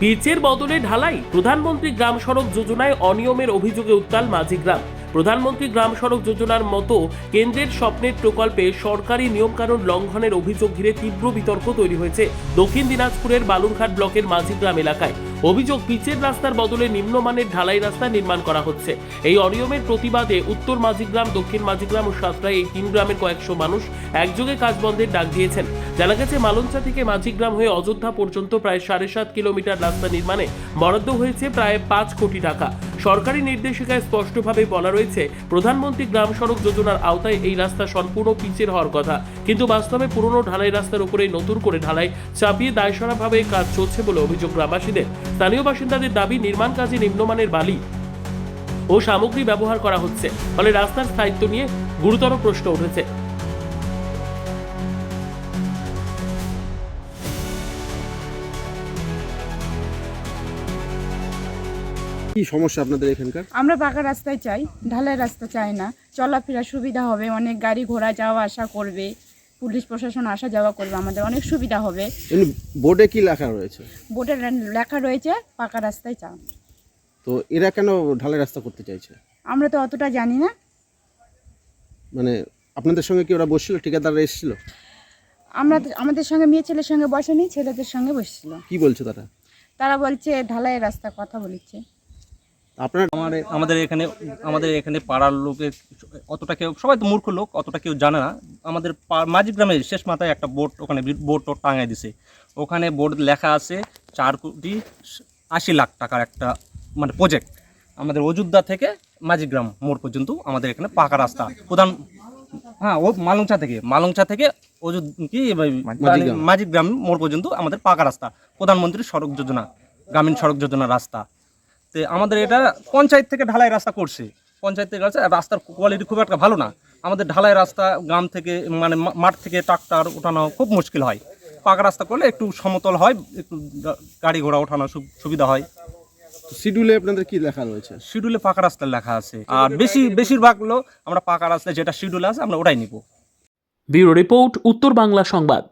পিচের বদলে ঢালাই। প্রধানমন্ত্রী গ্রাম সড়ক যোজনায় অনিয়মের অভিযোগে উত্তাল মাঝিগ্রাম। প্রধানমন্ত্রী গ্রাম সড়ক যোজনার মতো কেন্দ্রের স্বপ্নের প্রকল্পে সরকারি নিয়মকানুন লঙ্ঘনের অভিযোগ ঘিরে তীব্র বিতর্ক তৈরি হয়েছে দক্ষিণ দিনাজপুরের বালুরঘাট ব্লকের মাঝিগ্রাম এলাকায়। অভিযোগ, পিচের রাস্তার বদলে নিম্নমানের ঢালাই রাস্তা নির্মাণ করা হচ্ছে। এই অনিয়মের প্রতিবাদে উত্তর মাঝিগ্রাম, দক্ষিণ মাঝিগ্রাম ও সাতরায় এই তিন গ্রামের কয়েকশো মানুষ একযোগে কাজ বন্ধের ডাক দিয়েছেন। জানা গেছে, মালঞ্চা থেকে মাঝিগ্রাম হয়ে অযোধ্যা পর্যন্ত প্রায় 7.5 কিলোমিটার রাস্তা নির্মাণে বরাদ্দ হয়েছে প্রায় 5 কোটি টাকা। সরকারি নির্দেশিকায় স্পষ্টভাবে বলা রয়েছে, প্রধানমন্ত্রী গ্রাম সড়ক যোজনার আওতায় এই রাস্তা সম্পূর্ণ পিচের হওয়ার কথা, কিন্তু বাস্তবে পুরনো ঢালাই রাস্তার উপরেই নতুন করে ঢালাই চাপিয়ে দায়সারাভাবে কাজ চলছে বলে অভিযোগ গ্রামবাসীদের। স্থানীয় বাসিন্দাদের দাবি, নির্মাণ কাজে নিম্নমানের বালি ও সামগ্রী ব্যবহার করা হচ্ছে, ফলে রাস্তার স্থায়িত্ব নিয়ে গুরুতর প্রশ্ন উঠেছে। কি সমস্যা আপনাদের এখানকার? আমরা পাকা রাস্তায় চাই, ঢালাই রাস্তা চাই না। চলাফেরা সুবিধা হবে, অনেক গাড়ি ঘোড়া যাওয়া আসা করবে, পুলিশ প্রশাসন আসা যাওয়া করবে, আমাদের অনেক সুবিধা হবে। এমনি বোর্ডে কি লেখা রয়েছে? বোর্ডে লেখা রয়েছে পাকা রাস্তায় চাও। তো এরা কেন ঢালাই রাস্তা করতে চাইছে? আমরা তো অতটা জানি না। মানে আপনাদের সঙ্গে কি ওরা বসছিল, ঠিকাদাররা এসেছিল? আমাদের সঙ্গে মেয়ে ছেলের সঙ্গে বসেনি, ছেলেদের সঙ্গে বসছিল। কি বলছে তারা? তারা বলছে ঢালাই রাস্তা কথা বলেছে। আপনার আমাদের এখানে পাড়ার লোকের অতটা কেউ, সবাই তো মূর্খ লোক, অতটা কেউ জানে না। আমাদের মাঝিগ্রামের শেষ মাথায় একটা বোর্ড, ওখানে বোর্ড টাঙায় দিছে। ওখানে বোর্ড লেখা আছে 4,80,00,000 টাকার একটা মানে প্রজেক্ট। আমাদের অযোধ্যা থেকে মাঝিগ্রাম মোড় পর্যন্ত আমাদের এখানে পাকা রাস্তা ও মালঞ্চা থেকে মাঝিগ্রাম মোড় পর্যন্ত আমাদের পাকা রাস্তা, প্রধানমন্ত্রী সড়ক যোজনা, গ্রামীণ সড়ক যোজনার রাস্তা। তো আমাদের এটা পঞ্চায়েত থেকে ঢালাই রাস্তা করছে, পঞ্চায়েত থেকে রাস্তার কোয়ালিটি খুব একটা ভালো না। আমাদের ঢালাই রাস্তা গ্রাম থেকে মানে মাঠ থেকে ট্রাক্টর ওঠানো খুব মুশকিল হয়। পাকা রাস্তা করলে একটু সমতল হয়, একটু গাড়ি ঘোড়া ওঠানো সুবিধা হয়। শিডিউলে আপনাদের কি লেখা রয়েছে? শিডিউলে পাকা রাস্তা লেখা আছে, আর বেশিরভাগ হলো আমরা পাকা রাস্তায় যেটা শিডিউল আছে আমরা ওটাই নিব। ব্যুরো রিপোর্ট, উত্তর বাংলা সংবাদ।